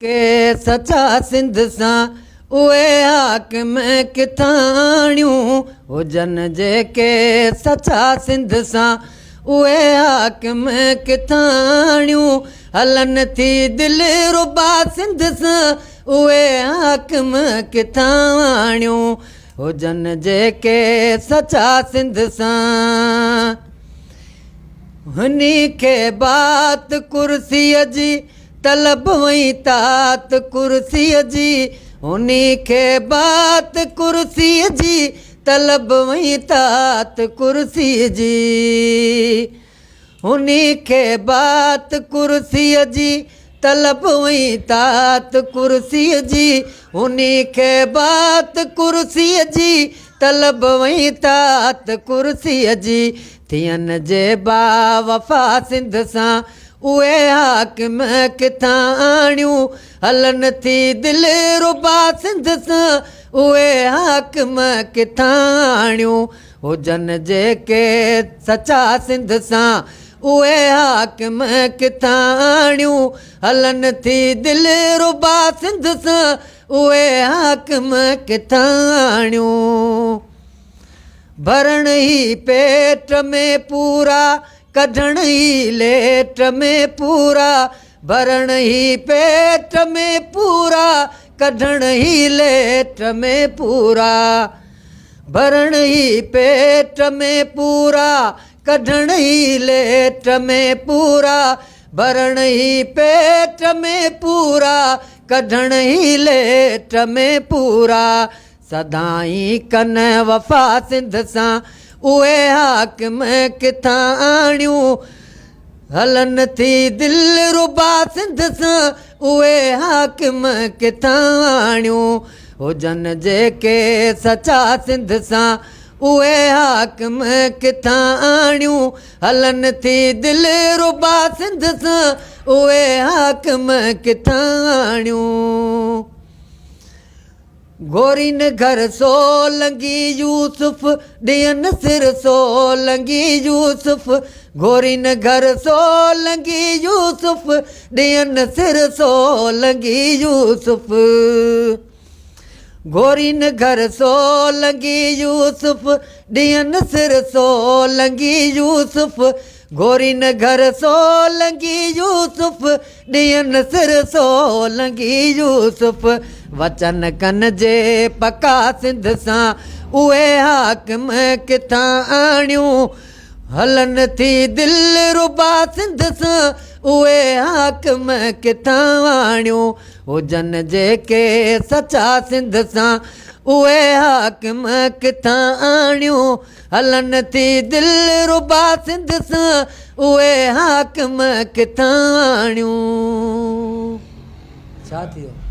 के सचा सिंध सां उहे हाकिम किथां आणियूं हुजनि जेके सचा सिंध सां उहे हाकिम किथां आणियूं हलनि थी दिलि रुबा सिंध सां उहे हाकिम किथां आणियूं हुजनि जेके सचा सिंध सां हुनी खे बात कुर्सीअ जी तलब वई तात कुर्सीअ जी हुनी खे बात कुर्सीअ जी तलब वई तात कुर्सीअ जी हुनी खे बात कुर्सीअ जी तलब वई तात कुर्सीअ जी हुनी खे बात कुर्सीअ जी तलब वई तात कुर्सीअ जी थियनि जे बा वफ़ा सिंध सां उहे हाकिम किथां आणियूं हलनि थी दिलि रुबा सिंध सां उहे हाकिम किथां आणियूं हुजनि जेके सचा सिंध सां उहे हाकिम किथां आणियूं हलनि थी दिलि रुबा सिंध सां उहे हाकिम किथां आणियूं भरण ई पेट में पूरा कढण ई लेट में पूरा भरण ई पेट में पूरा कढण ई लेट में पूरा भरण ई पेट में पूरा कढण ई लेट में पूरा भरण ई पेट में पूरा कढण ई लेट में पूरा सदाई कन वफ़ा सिंध सां उहे हाकिम किथां आणियूं हलनि थी दिलि रुबा सिंध सां उहे हाकिम किथां आणियूं हुजनि जेके सचा सिंध सां उहे हाकिम किथां आणियूं हलनि थी दिलि रुबा सिंध सां उहे हाकिम किथां आणियूं गोरीन घर सोलंगी यूसुफ ॾियनि सिर सोलंगी यूसुफ गोरीन घर सोलंगी यूसुफ ॾियनि सिर सोलंगी यूसुफ गोरीन घर सोलंगी यूसुफ ॾियनि सिर सोलंगी यूसुफ गोरीन घर सोलंगी यूसुफ ॾियनि सिर सोलंगी यूसुफ वचन कन जे पका सिंध सां उहे हाकिम किथां आणियूं हलनि थी दिलि रुबा सिंध सां उहे हाकिम किथां आणियूं हुजनि जेके सचा सिंध सां उहे हाकिम किथां आणियूं हलनि थी दिलि रुबा सिंध सां उहे हाकिम किथां आणियूं छा थियो